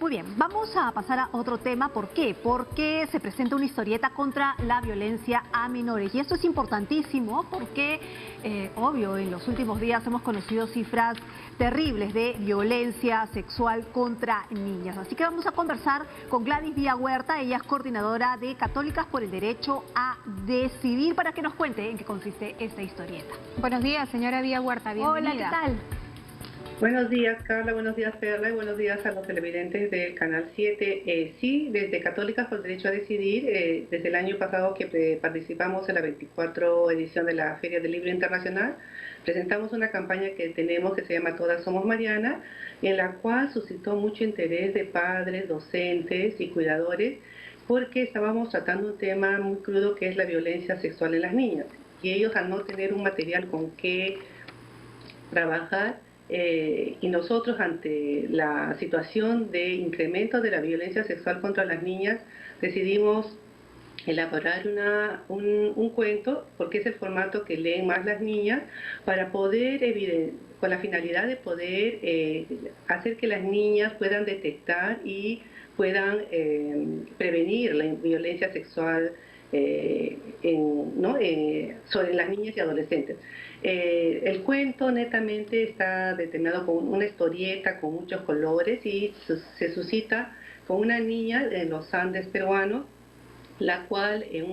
Muy bien, vamos a pasar a otro tema. ¿Por qué? Porque se presenta una historieta contra la violencia a menores. Y esto es importantísimo porque, obvio, en los últimos días hemos conocido cifras terribles de violencia sexual contra niñas. Así que vamos a conversar con Gladys Villahuerta. Ella es coordinadora de Católicas por el Derecho a Decidir, para que nos cuente en qué consiste esta historieta. Buenos días, señora Villahuerta, bienvenida. Hola, ¿qué tal? Buenos días, Carla, buenos días, Perla, y buenos días a los televidentes del Canal 7. Sí, desde Católicas por el Derecho a Decidir, desde el año pasado que participamos en la 24 edición de la Feria del Libro Internacional, presentamos una campaña que tenemos que se llama Todas Somos Mariana, en la cual suscitó mucho interés de padres, docentes y cuidadores, porque estábamos tratando un tema muy crudo que es la violencia sexual en las niñas. Y ellos, al no tener un material con que trabajar, y nosotros, ante la situación de incremento de la violencia sexual contra las niñas, decidimos elaborar un cuento, porque es el formato que leen más las niñas, para poder con la finalidad de poder hacer que las niñas puedan detectar y puedan prevenir la violencia sexual sobre las niñas y adolescentes. El cuento netamente está determinado con una historieta con muchos colores y se suscita con una niña en los Andes peruanos, la cual en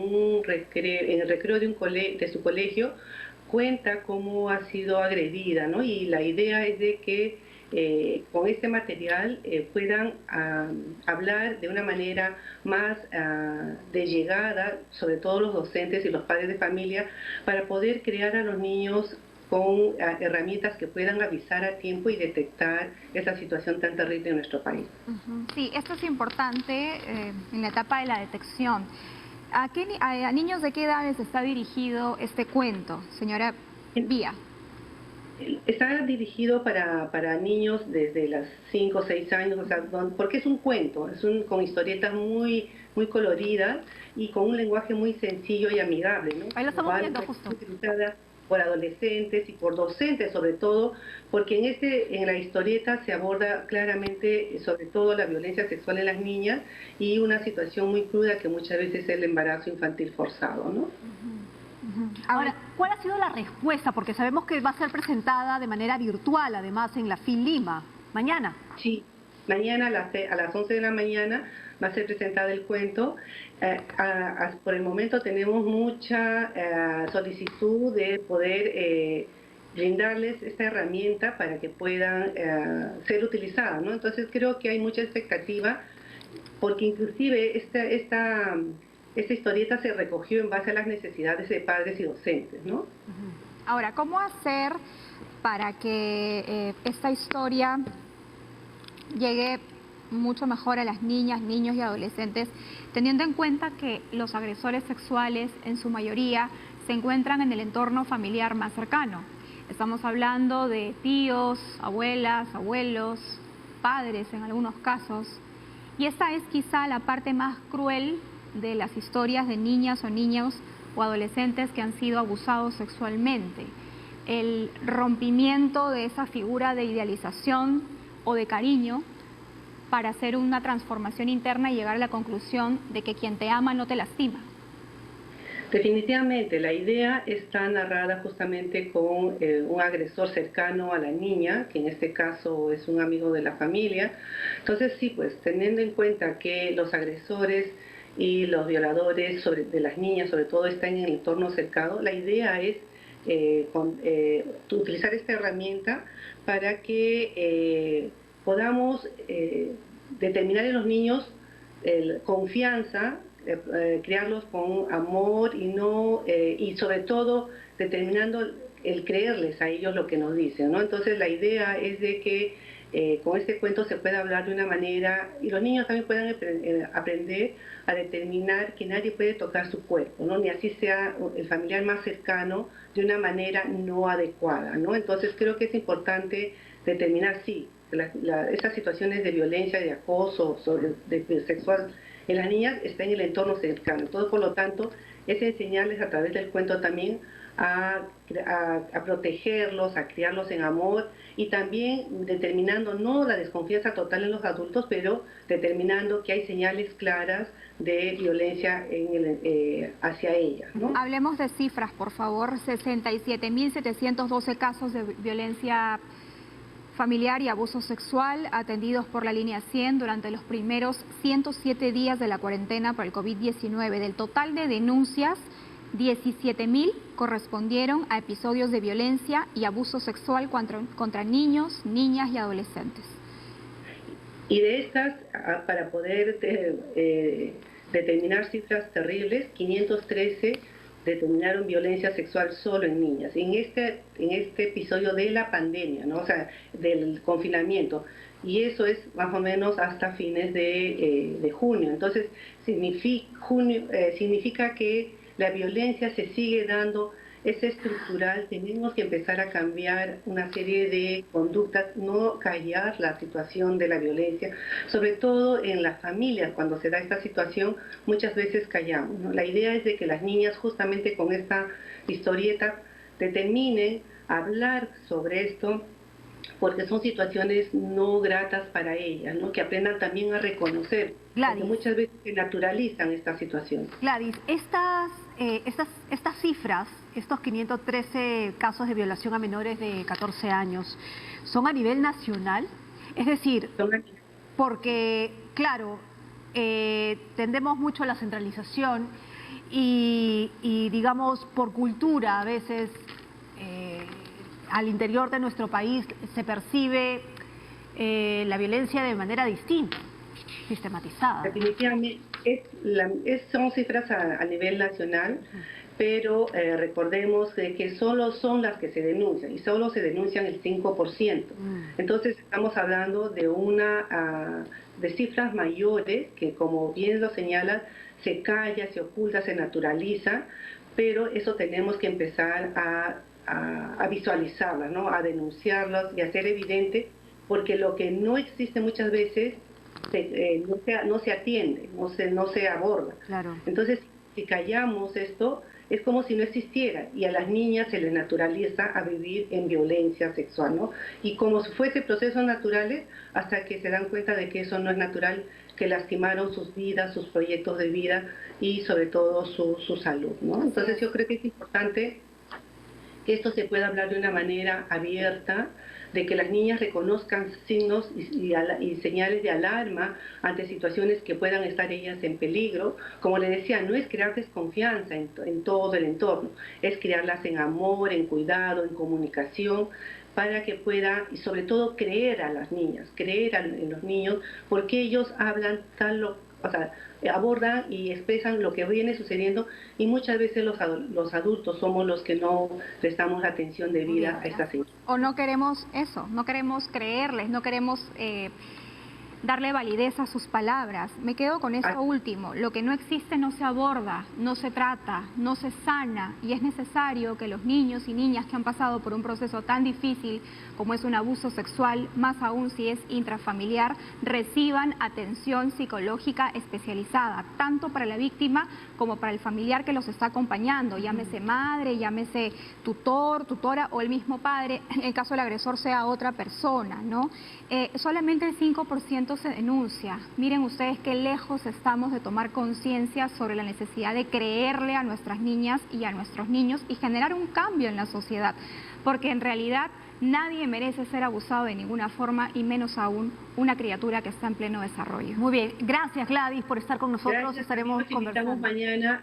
el recreo de su colegio cuenta cómo ha sido agredida, ¿no? Y la idea es de que con este material puedan hablar de una manera más de llegada, sobre todo los docentes y los padres de familia, para poder crear a los niños con herramientas que puedan avisar a tiempo y detectar esa situación tan terrible en nuestro país. Sí, esto es importante en la etapa de la detección. ¿A niños de qué edades está dirigido este cuento, señora Vía? Está dirigido para niños desde los 5 o 6 años, o sea, porque es un cuento, con historietas muy coloridas y con un lenguaje muy sencillo y amigable, ¿no? Ahí lo estamos viendo justo. Utilizada por adolescentes y por docentes sobre todo, porque en la historieta se aborda claramente sobre todo la violencia sexual en las niñas y una situación muy cruda que muchas veces es el embarazo infantil forzado, ¿no? Ahora, ¿cuál ha sido la respuesta? Porque sabemos que va a ser presentada de manera virtual, además, en la FIL Lima, mañana. Sí, mañana a las 11 de la mañana va a ser presentado el cuento. Por el momento tenemos mucha solicitud de poder brindarles esta herramienta para que puedan ser utilizadas, ¿no? Entonces creo que hay mucha expectativa, porque inclusive esta historieta se recogió en base a las necesidades de padres y docentes, ¿no? Ahora, ¿cómo hacer para que esta historia llegue mucho mejor a las niñas, niños y adolescentes, teniendo en cuenta que los agresores sexuales en su mayoría se encuentran en el entorno familiar más cercano? Estamos hablando de tíos, abuelas, abuelos, padres en algunos casos, y esta es quizá la parte más cruel de las historias de niñas o niños o adolescentes que han sido abusados sexualmente. El rompimiento de esa figura de idealización o de cariño para hacer una transformación interna y llegar a la conclusión de que quien te ama no te lastima. Definitivamente, la idea está narrada justamente con un agresor cercano a la niña, que en este caso es un amigo de la familia. Entonces sí, pues teniendo en cuenta que los agresores y los violadores de las niñas sobre todo están en el entorno cercano, la idea es utilizar esta herramienta para que podamos determinar en los niños confianza, criarlos con amor y sobre todo determinando el creerles a ellos lo que nos dicen, ¿no? Entonces la idea es de que con este cuento se pueda hablar de una manera, y los niños también puedan aprender a determinar que nadie puede tocar su cuerpo, ¿no? Ni así sea el familiar más cercano, de una manera no adecuada, ¿no? Entonces creo que es importante determinar, sí, esas situaciones de violencia, de acoso sexual en las niñas está en el entorno cercano. Todo, por lo tanto, es enseñarles a través del cuento también a protegerlos, a criarlos en amor y también determinando no la desconfianza total en los adultos, pero determinando que hay señales claras de violencia hacia ellas, ¿no? Hablemos de cifras, por favor. 67.712 casos de violencia familiar y abuso sexual atendidos por la línea 100 durante los primeros 107 días de la cuarentena por el COVID-19. Del total de denuncias, 17.000 correspondieron a episodios de violencia y abuso sexual contra niños, niñas y adolescentes. Y de estas, para poder determinar cifras terribles, 513 determinaron violencia sexual solo en niñas. En este episodio de la pandemia, ¿no? O sea, del confinamiento. Y eso es más o menos hasta fines de junio. Entonces, significa que la violencia se sigue dando, es estructural, tenemos que empezar a cambiar una serie de conductas, no callar la situación de la violencia, sobre todo en las familias, cuando se da esta situación, muchas veces callamos, ¿no? La idea es de que las niñas justamente con esta historieta determinen hablar sobre esto, porque son situaciones no gratas para ellas, ¿no? Que aprendan también a reconocer, porque muchas veces se naturalizan esta situación. Gladys, estas cifras, estos 513 casos de violación a menores de 14 años, ¿son a nivel nacional? Es decir, porque, claro, tendemos mucho a la centralización y digamos, por cultura a veces al interior de nuestro país se percibe la violencia de manera distinta, sistematizada. Definitivamente, son cifras a nivel nacional, pero recordemos que solo son las que se denuncian y solo se denuncian el 5%. Entonces estamos hablando de cifras mayores que, como bien lo señalan, se calla, se oculta, se naturaliza, pero eso tenemos que empezar a visualizarlas, ¿no? A denunciarlas y hacer evidente, porque lo que no existe muchas veces no se atiende, no se aborda. Claro. Entonces, si callamos esto, es como si no existiera, y a las niñas se les naturaliza a vivir en violencia sexual, ¿no? Y como si fuese procesos naturales, hasta que se dan cuenta de que eso no es natural, que lastimaron sus vidas, sus proyectos de vida y sobre todo su salud, ¿no? Entonces yo creo que es importante que esto se pueda hablar de una manera abierta, de que las niñas reconozcan signos y señales de alarma ante situaciones que puedan estar ellas en peligro. Como le decía, no es crear desconfianza en todo el entorno, es crearlas en amor, en cuidado, en comunicación, para que pueda, y sobre todo, creer a las niñas, creer en los niños, porque ellos hablan abordan y expresan lo que viene sucediendo, y muchas veces los adultos somos los que no prestamos atención debida a estas señales. O no queremos eso, no queremos creerles, no queremos darle validez a sus palabras. Me quedo con esto último. Lo que no existe no se aborda, no se trata, no se sana, y es necesario que los niños y niñas que han pasado por un proceso tan difícil como es un abuso sexual, más aún si es intrafamiliar, reciban atención psicológica especializada, tanto para la víctima como para el familiar que los está acompañando, llámese madre, llámese tutor, tutora o el mismo padre, en el caso del agresor sea otra persona, ¿no? Solamente el 5% se denuncia. Miren ustedes qué lejos estamos de tomar conciencia sobre la necesidad de creerle a nuestras niñas y a nuestros niños y generar un cambio en la sociedad, porque en realidad nadie merece ser abusado de ninguna forma, y menos aún una criatura que está en pleno desarrollo. Muy bien, gracias Gladys por estar con nosotros. Gracias. Estaremos conversando mañana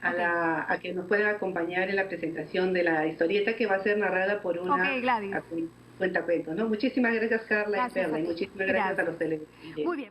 a que nos puedan acompañar en la presentación de la historieta, que va a ser narrada por una cuentacuentos, ¿no? Muchísimas gracias, Carla y Perla, y muchísimas gracias a los televidentes. Muy bien.